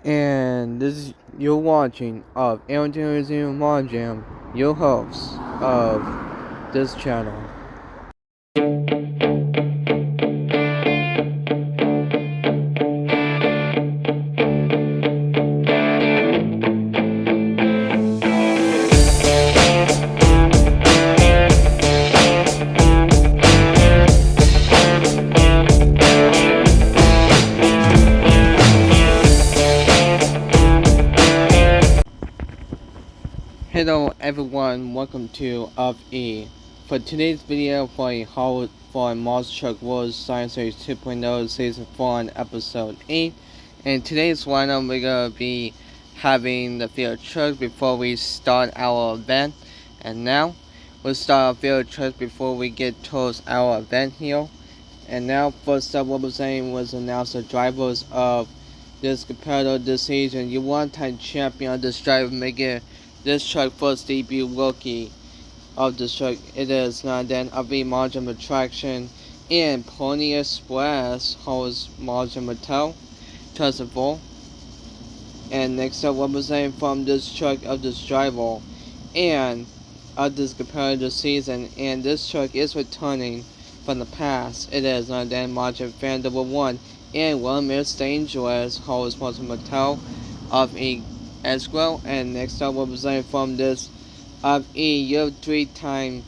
And this is you're watching of Aaron Mon Jam, your host of this channel. Hello everyone, welcome to Of E. For today's video for a Monster Truck World Science Series 2.0 Season 4 and Episode 8. And today's lineup we're gonna be having the field truck before we start our event. And now we'll start our field truck before we get towards our event here. And now first up what we're saying was announce the drivers of this competitor this season. You one-time champion of this driver making this truck first debut rookie of this truck. It is not then RV Margin Attraction and Pony Express holds Margin Mattel 2004. And next up representing from this truck of this driver and of this competitor season, and this truck is returning from the past. It is not then Margin Fan number 1 and One Miss Dangerous holds Margin Mattel of E as well. And next up representing from this of E, your 3-time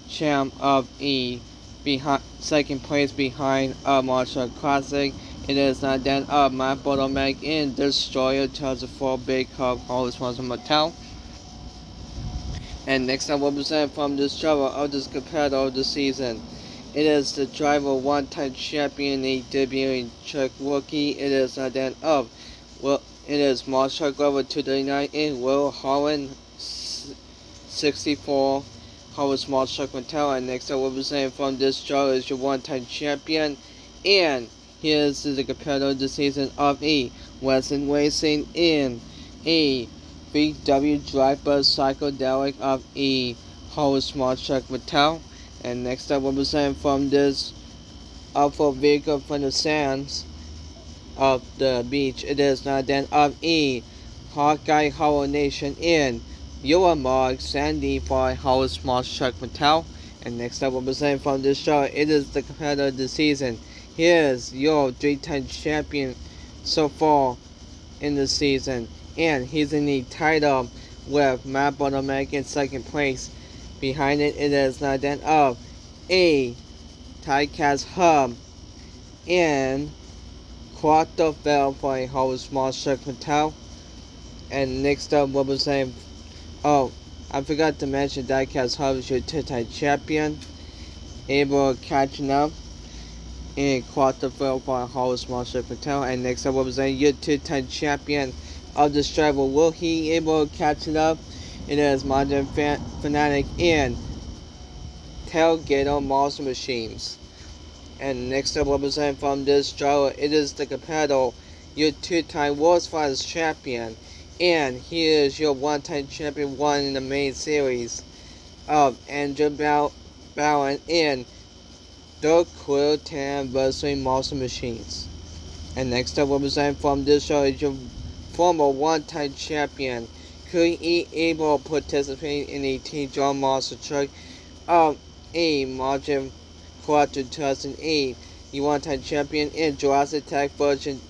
champ of E, behind second place behind Marshall Classic. It is not then of my bottleneck in Destroyer 2004 Big Cup Hall sponsor Mattel. And next up represent from this driver of this competitor of the season. It is the driver one-time champion, a debuting truck rookie. It is not then of it is Marshall Glover 239 in Will Holland 64 Howard Small Truck Mattel. And next up representing from this driver is your one-time champion, and here's the competitor of the season of E Western Racing in E VW Driver Psychedelic of E Howard Small Truck Mattel. And next up representing from this Alpha vehicle from the sands of the beach, it is not then of E Hawkeye Hollow Nation in Mark Sandy for Howard Small Truck Mattel. And next up representing from this show, it is the competitor of the season. Here's your 3-time champion so far in the season, and he's in the title with Matt Bottleneck in second place. Behind it, it is not then of a Tiecast Hub and Quarterville for a Howard Small Truck Mattel. And next up representing, oh, I forgot to mention Diecast Hub is your 2-time champion, able catching up in quarterfinal for Howard Small Truck Mattel. And next up representing your 2-time champion of this driver. Will he able to catch it up? It is Modern Fanatic and Tailgater Monster Machines. And next up representing from this driver, it is the competitor, your 2-time World's Finest champion, and he is your 1-time champion, one in the main series of Andrew Bowen in the Quill 10th Anniversary Monster Machines. And next up representing from this show is your former 1-time champion. Could he able to participate in a Team John Monster Truck of a Margin Quarter 2008? You 1-time champion in Jurassic Tech version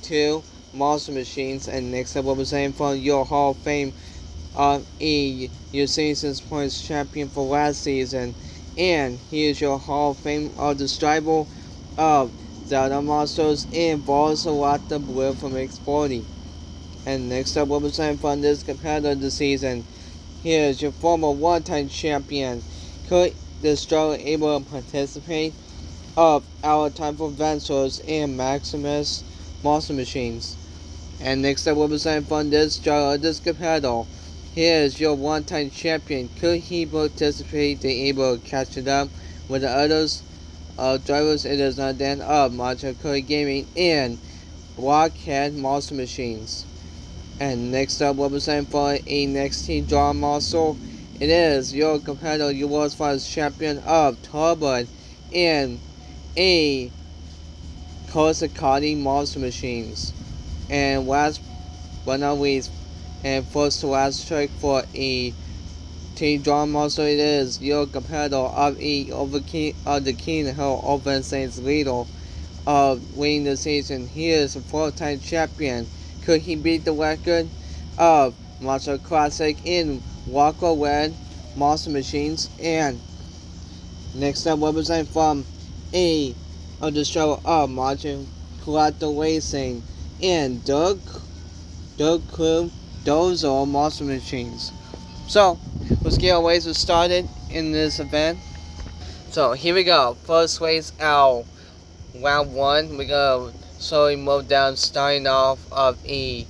2 Monster Machines. And next up representing from your Hall of Fame of E, your season's points champion for last season, and he is your Hall of Fame of the driver of Zelda Monsters and Velociraptor Blue from X40. And next up representing from this competitor of the season, here is your former 1-time champion. Could this driver able to participate of our time for Ventures and Maximus Monster Machines? And next up representing from this driver of this competitor, here is your 1-time champion. Could he participate to able to catch it up with the others drivers? It is not then of Macho Curry Gaming and Blockhead Monster Machines. And next up representing for a next team draw monster, it is your competitor, your world's finest champion of Turbine and a Korsakati Monster Machines. And last but not least, and first to last trick for a T-Drum also it is your competitor of the King Hill Open Saints leader of winning the season. He is a 4-time champion. Could he beat the record of Monster Classic in Walker Red Monster Machines? And next up, representing from A of the show of Martin Collector Racing and Doug Crew Dozo Monster Machines. So, let's get our races started in this event. So, here we go. First race out, round 1. We're going to slowly move down, starting off of E.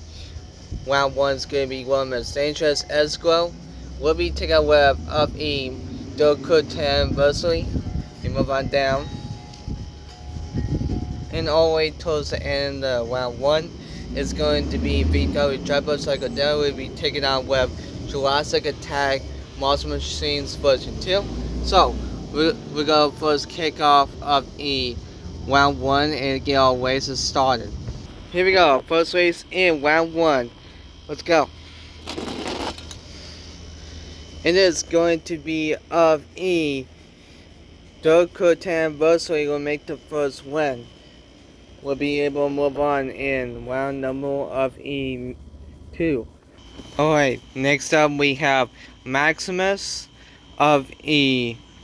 Round 1 is going to be one of the dangerous escrow. We'll be taking a web of E. Doug Crew 10 anniversary. We move on down. And all the way towards the end of round 1 is going to be VW Driver Psychedelic. We'll be taking on with Jurassic Attack Monster Machines version 2. So, we're going to first kick off of round 1 and get our races started. Here we go, first race in round 1. Let's go. It is going to be of Doug Crew 10 anniversary will make the first win. We'll be able to move on in round number of E2. Alright, next up we have Maximus of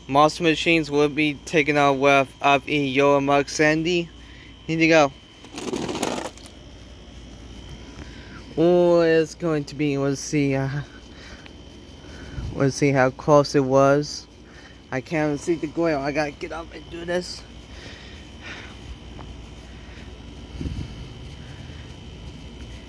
Monster Machines will be taking on with of Yoramuk Sandy. Here you go. Oh, it's going to be, let's see how close it was. I can't see the goal. I gotta get up and do this.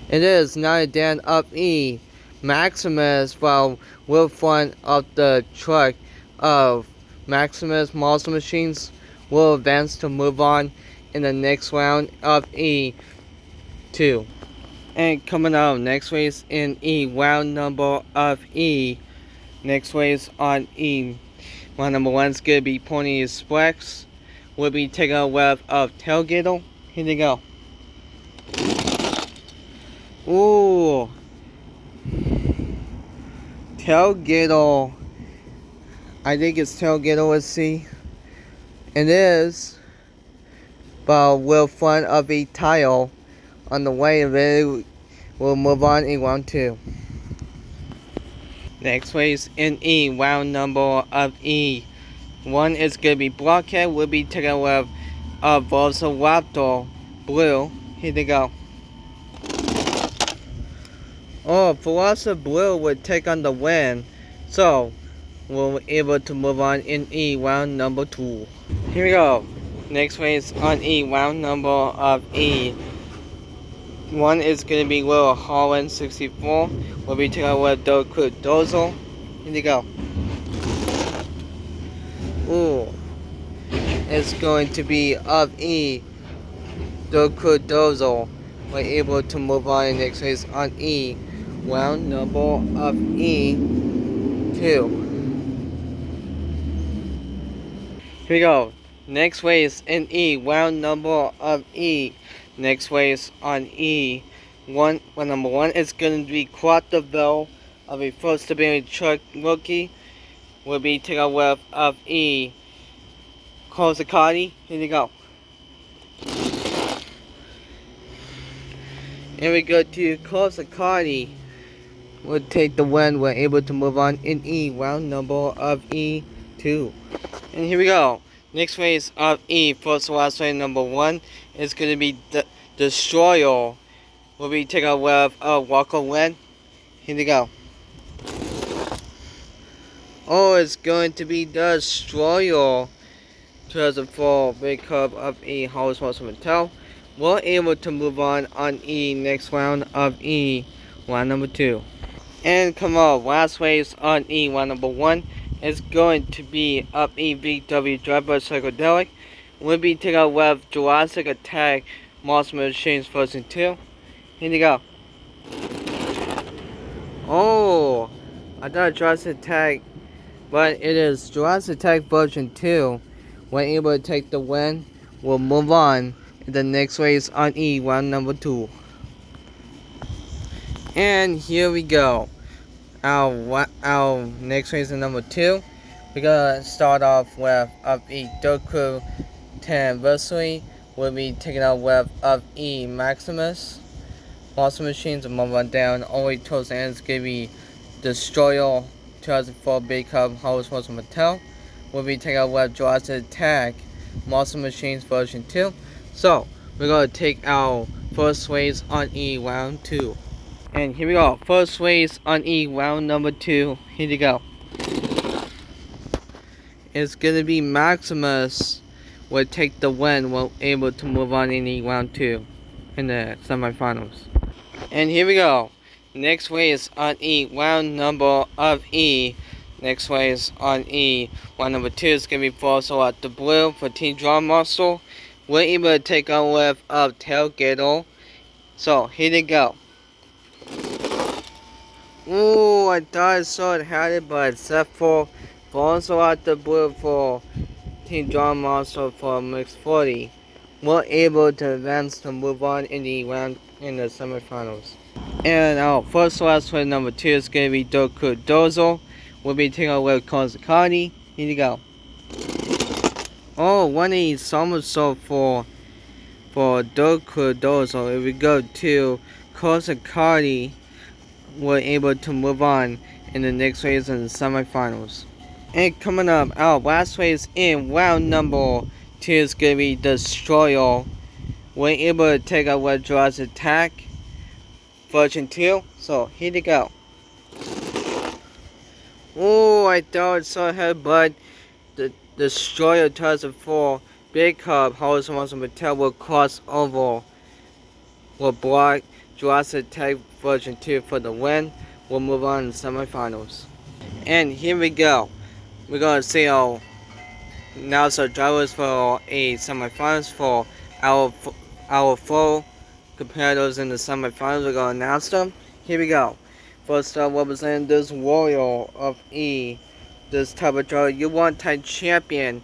It is now down up E. Maximus while will front of the truck of Maximus Monster Machines will advance to move on in the next round of E2. And coming out next race in E, round number of E. Next race on E. Round number 1 is going to be Pony Express. We'll be taking a web of Tailgater. Here you go. Ooh. Tailgater. I think it's Tailgater, let's see. It is. But we'll front of a tile on the way of it. We'll move on in round 2. Next race in E, round number of E. 1 is going to be Blockhead. We'll be taking a web of Velociraptor Blue. Here they go. Oh, Velociraptor Blue would take on the win. So, we're able to move on in E, round number 2. Here we go. Next race on E, round number of E. 1 is going to be Little Holland 64. We'll be taking a web Doug Crew Dozo. Here you go. Ooh. It's going to be of E. Doug Crew Dozo. We're able to move on in the next race on E. Round number of E2. Here we go. Next race in E. Round number of E. Next race on E. Round number 1 is going to be Quattreville of a first ability truck rookie. We'll be taking a web of E. Kozakati. Here you go. And we go to Kozakati. We'll take the win. We're able to move on in E. Round number of E2. And here we go. Next race of E. First last race number 1 is going to be the Destroyer. We'll be taking a web of Walker Red. Here we go. Oh, it's going to be the Destroyer. 2004 Big Cup of E. House Monster Mattel. We're able to move on E. Next round of E. Round number 2. And come on, last race on E. Round number 1 is going to be up E. VW Driver Psychedelic. We'll be taking a web Jurassic Attack Monster Machines version 2. Here you go. Oh, I thought Jurassic Attack, but it is Jurassic Attack version 2. We're able to take the win. We'll move on in the next race on E, round number 2. And here we go. Our next race is number 2. We're gonna start off with of E Doku 10 anniversary. We'll be taking out with of E Maximus. Monster Machines and move on down all the way towards the end. It's gonna be Destroyer 2004 Big Cup Hollis Monster Mattel. We'll be taking out with Jurassic Attack Monster Machines version 2. So we're gonna take our first race on E round 2. And here we go. First race on E round number 2. Here we go. It's gonna be Maximus will take the win. We're able to move on in E round 2 in the semifinals. And here we go. Next race on E round number of E. Next race on E round number 2 is gonna be also at the blue for Team Drum Muscle. We're able to take on with of Tailgater. So here they go. Ooh, I thought I saw it had it, but except for also at the blue for Team Drum Muscle for mixed 40. We're able to advance to move on in the round in the semifinals. And our first last race number 2 is gonna be Doku Dozo. We'll be taking away Kozakani. Here you go. Oh, 180 somersault for Doku Dozo. If we go to Kozakani, we're able to move on in the next race in the semifinals. And coming up, our last race in round number 2 is gonna be Destroyer. We're able to take out with Jurassic Attack version 2. So here you go. Oh, I thought I saw her, but the Destroyer 2004 Big Cup Hollis Monster Mattel will cross over. Will block Jurassic Attack version 2 for the win. We'll move on to the semifinals. And here we go. We're gonna see our announcer drivers for a semifinals for our 4 competitors in the semifinals. We're gonna announce them. Here we go. First up, representing this warrior of E, this type of driver, U1 type champion.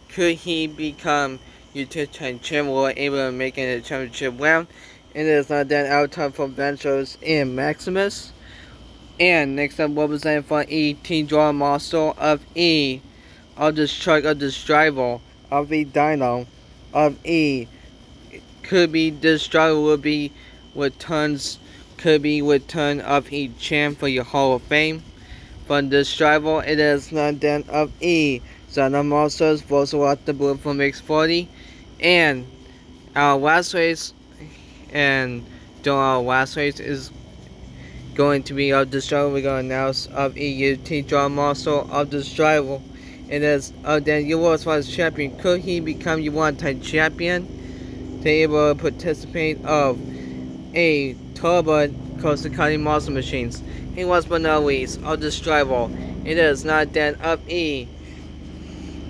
Could he become U2 type champion? We're able to make it in the championship round. And it is not that out time for Ventures in Maximus. And next up, representing for E, Team Draw Master of E, of this truck, of this driver, of E Dino, of E. Could be this driver will be returns, could be return of E champ for your Hall of Fame. From this driver, it is not that of E. Zana Monsters also at the blue for Mix 40. And our last race, and during our last race is going to be of this driver. We're going to announce of EU Team Draw Monster of this driver. It is then U.S. champion. Could he become U1 type champion? To able to participate of a turbo Kozakani Monster Machines. He was but not least of this driver. It is not that of E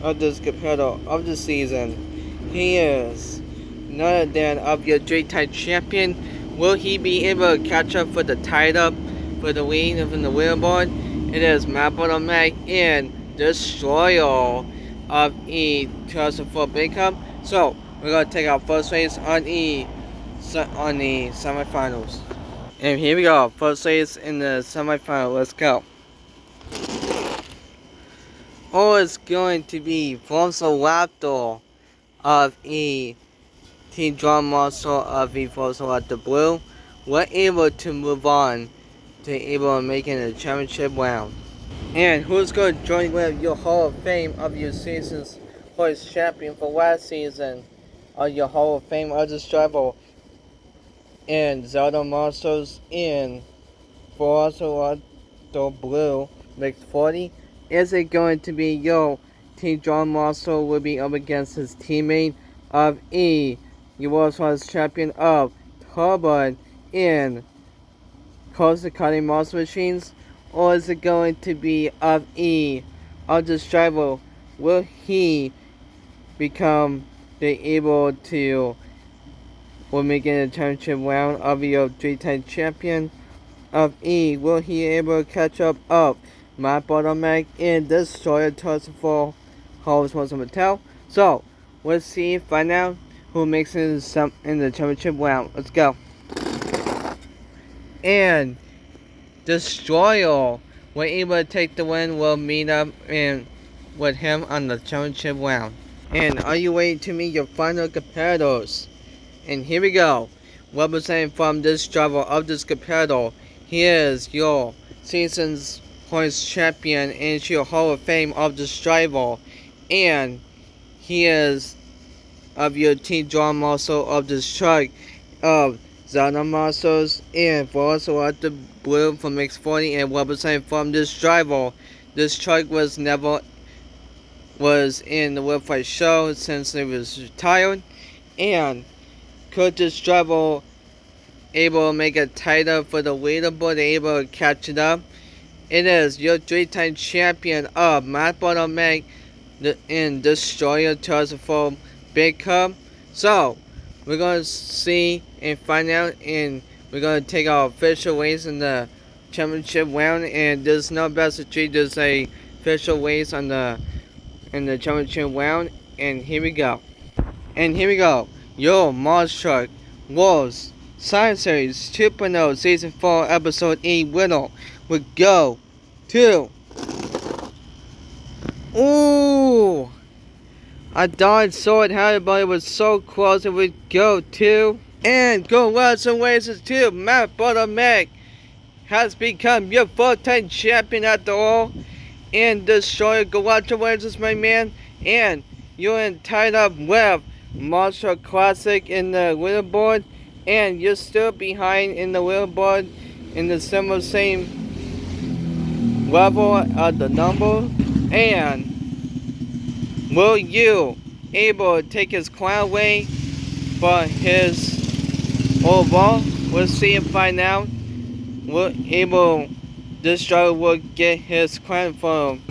of this competitor of the season. He is none than of your J type champion. Will he be able to catch up for the tied up for the lead from the leaderboard? It is Map Automatic and Destroyer of E 2004 Big Cup. So we're gonna take our first race on E on the semifinals. And here we go, first race in the semifinal. Let's go. Oh, it's going to be Forza Raptor of E Team Drum Monster of E Forza at the blue. We're able to move on to able to make it in the championship round. And who's going to join with your Hall of Fame of your season's first champion for last season? Of your Hall of Fame of this driver and Zelda Monsters in Forza the blue mix 40. Is it going to be your Team John Monster will be up against his teammate of E, U.S. champion of Turbo in Kozakani Monster Machines? Or is it going to be of E, of this driver? Will he become able to will make it a championship round of your 3-time champion of E? Will he able to catch up of my bottleneck in this Destroyer 2004 Hollis Monster Mattel? So let's see, find out who makes it in the championship round. Let's go. and Destroyer were able to take the win. We'll meet up with him on the championship round. And are you ready to meet your final competitors? And here we go. Representing from this driver of this competitor, he is your season's points champion and your Hall of Fame of this driver. And he is of your team draw muscle of this truck of Zelda muscles, and for also at the blue from X40 and representing from this driver. This truck was never in the World Fight show since it was retired, and could this driver able to make it tighter for the leaderboard, able to catch it up? It is your 3-time champion of Matt Bottom-Meg in Destroyer 2004 Big Cup. So we're going to see and find out, and we're going to take our official race in the championship round, and there's no best of 3, there's a official race in the championship round. And here we go. Your Mars Truck Wars Science Series 2.0 Season 4 Episode 8 winner would go to... Ooh! I thought I saw it happen, but it was so close. It would go to... And congratulations to Matt Bottom-Meg has become your 4-time champion after all. And Destroyer, congratulations, my man. And you're tied up with Monster Classic in the leaderboard, and you're still behind in the leaderboard in the same level of the number. And will you able to take his crown away for his overall? We'll see and find out. This driver will get his crown from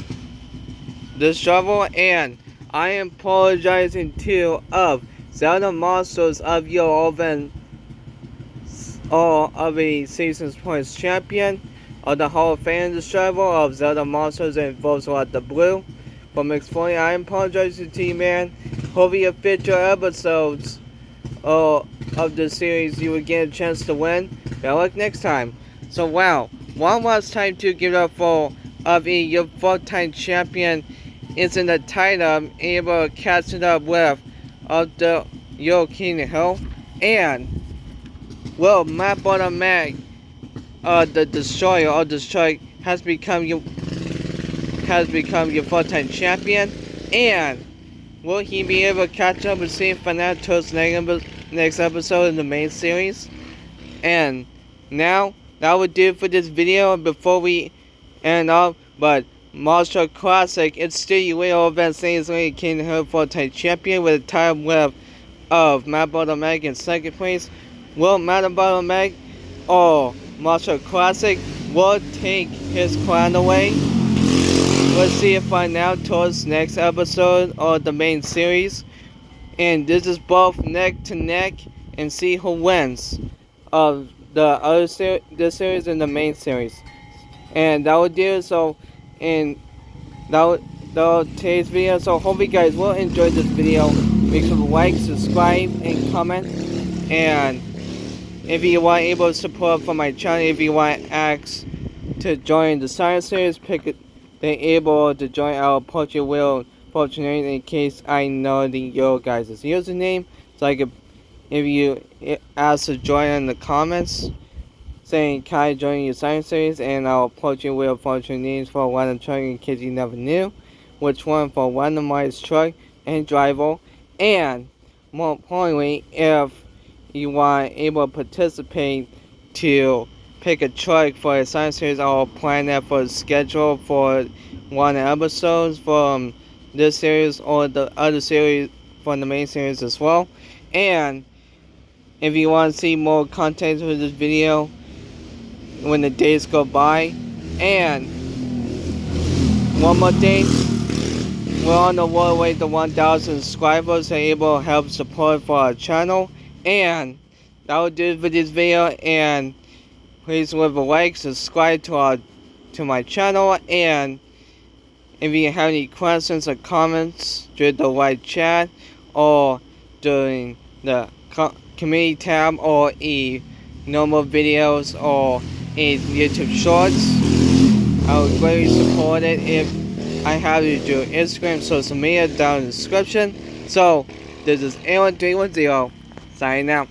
this driver. And I am apologizing to of Zelda Monsters of your event, or of a season's points champion of the Hall of Fame this driver of Zelda Monsters and Volkswagen at the blue. From X40, I am apologizing to you, man. Hopefully in future episodes of the series you will get a chance to win. Good luck next time. So wow, one last time to give it up for your 4-time champion is in the title, able to catch it up with your King Hill. And well, Matt Bottom-Meg, the Destroyer of this truck, has become your 4-time champion. And will he be able to catch up and see finale towards next episode in the main series? And now that would do it for this video. Before we end up, but Monster Classic, it's still your real event saying King Hill 4-time champion with a time left of Matt Bottom-Meg in second place. Will Matt Bottom-Meg or Monster Classic will take his crown away? Let's see if I now towards next episode of the main series. And this is both neck to neck, and see who wins of the other this series and the main series. And that would do it. So, and that would today's video. So hope you guys will enjoy this video. Make sure to like, subscribe, and comment. And if you want able to support from my channel, if you want ask to join the science series, pick it. They're able to join our portrait wheel fortunate in case I know your guys' username. So I could, if you ask to join in the comments, saying can I join your science series, and I'll portrait wheel fortune names for random truck in case you never knew which one for randomized truck and driver. And more importantly, if you want able to participate to pick a truck for a science series, I'll plan that for a schedule for one episodes from this series or the other series from the main series as well. And if you want to see more content for this video when the days go by. And one more thing, we're on the way to 1,000 subscribers and able to help support for our channel. And that will do it for this video. And please leave a like, subscribe to my channel, and if you have any questions or comments during the live chat or during the community tab or normal videos or in YouTube Shorts. I would greatly support it if I have you do Instagram, social media down in the description. So, this is Aaron310 signing out.